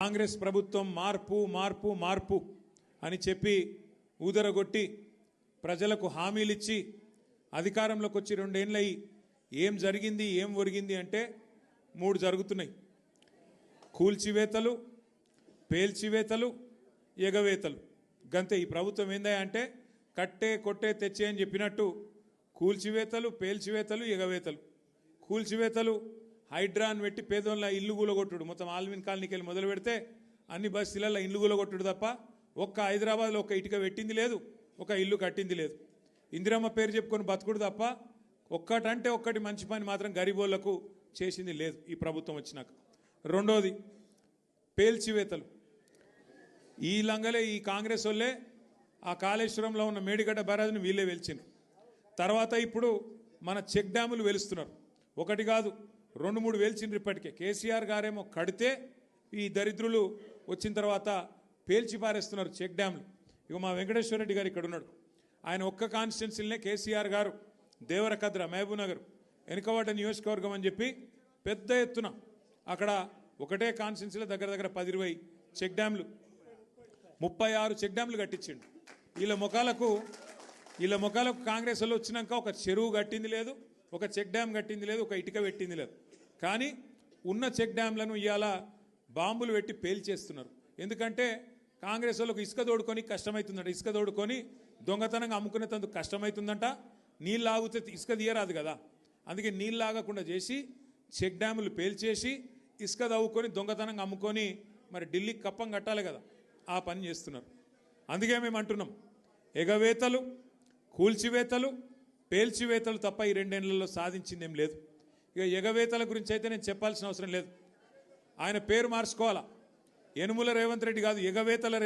కాంగ్రెస్ ప్రభుత్వం మార్పు మార్పు మార్పు అని చెప్పి ఊదరగొట్టి ప్రజలకు హామీలిచ్చి అధికారంలోకి వచ్చి 2 ఏళ్ళయి ఏం జరిగింది ఏం ఒరిగింది అంటే 3 జరుగుతున్నాయి. కూల్చివేతలు, పేల్చివేతలు, ఎగవేతలు. గంతే. ఈ ప్రభుత్వం ఏందా అంటే కట్టే కొట్టే తెచ్చే అని చెప్పినట్టు కూల్చివేతలు, పేల్చివేతలు, ఎగవేతలు. కూల్చివేతలు హైడ్రాన్ పెట్టి పేదోళ్ళ ఇల్లు కూలగొట్టుడు. మొత్తం ఆల్విన్ కాలనీకి వెళ్ళి మొదలు పెడితే అన్ని బస్తీలలో ఇల్లు కూలగొట్టుడు తప్ప ఒక్క హైదరాబాద్లో ఒక్క ఇటుక పెట్టింది లేదు, ఒక ఇల్లు కట్టింది లేదు. ఇందిరమ్మ పేరు చెప్పుకొని బతుకుడు తప్ప ఒక్కటంటే ఒక్కటి మంచి పని మాత్రం గరీబోళ్లకు చేసింది లేదు ఈ ప్రభుత్వం వచ్చినాక. రెండోది పేల్చివేతలు. ఈ లంగలే ఈ కాంగ్రెస్ వాళ్ళే ఆ కాళేశ్వరంలో ఉన్న మేడిగడ్డ బ్యారేజ్ని వీళ్ళే వెలిచిండ్రు. తర్వాత ఇప్పుడు మన చెక్ డ్యాములు వెలుస్తున్నారు. ఒకటి కాదు 2-3 వెలిచిండ్రు ఇప్పటికే. కేసీఆర్ గారేమో కడితే ఈ దరిద్రులు వచ్చిన తర్వాత పేల్చి పారేస్తున్నారు చెక్ డ్యాములు. ఇక మా వెంకటేశ్వర రెడ్డి గారు ఇక్కడ ఉన్నాడు. ఆయన ఒక్క కాన్స్టిట్యున్సీలనే కేసీఆర్ గారు దేవరకద్ర, మహబూబ్నగర్ వెనుకబడ్డ నియోజకవర్గం అని చెప్పి పెద్ద ఎత్తున అక్కడ ఒకటే కాన్స్టిట్యున్సీలో దగ్గర దగ్గర 10-20 చెక్ డ్యాములు, 36 చెక్ డ్యాములు కట్టించిండు. వీళ్ళ ముఖాలకు కాంగ్రెస్ వాళ్ళు వచ్చినాక ఒక చెరువు కట్టింది లేదు, ఒక చెక్ డ్యామ్ కట్టింది లేదు, ఒక ఇటుక పెట్టింది లేదు. కానీ ఉన్న చెక్ డ్యామ్లను ఇవాళ బాంబులు పెట్టి పేల్చేస్తున్నారు. ఎందుకంటే కాంగ్రెస్ వాళ్ళకు ఇసుక తోడుకొని కష్టమవుతుందంట. ఇసుక తోడుకొని దొంగతనంగా అమ్ముకునేందుకు కష్టమవుతుందంట. నీళ్ళు ఆగితే ఇసుక తీయరాదు కదా, అందుకే నీళ్ళు ఆగకుండా చేసి చెక్ డ్యాములు పేల్చేసి ఇసుక తవ్వుకొని దొంగతనంగా అమ్ముకొని మరి ఢిల్లీకి కప్పం కట్టాలి కదా, ఆ పని చేస్తున్నారు. అందుకే మేము అంటున్నాం ఎగవేతలు, కూల్చివేతలు, పేల్చివేతలు తప్ప ఈ 2 ఏళ్లలో సాధించిందేం లేదు. ఇక ఎగవేతల గురించి అయితే నేను చెప్పాల్సిన అవసరం లేదు. ఆయన పేరు మార్చుకోవాలా, యనుమల రేవంత్ రెడ్డి కాదు, ఎగవేతల రేవంత్.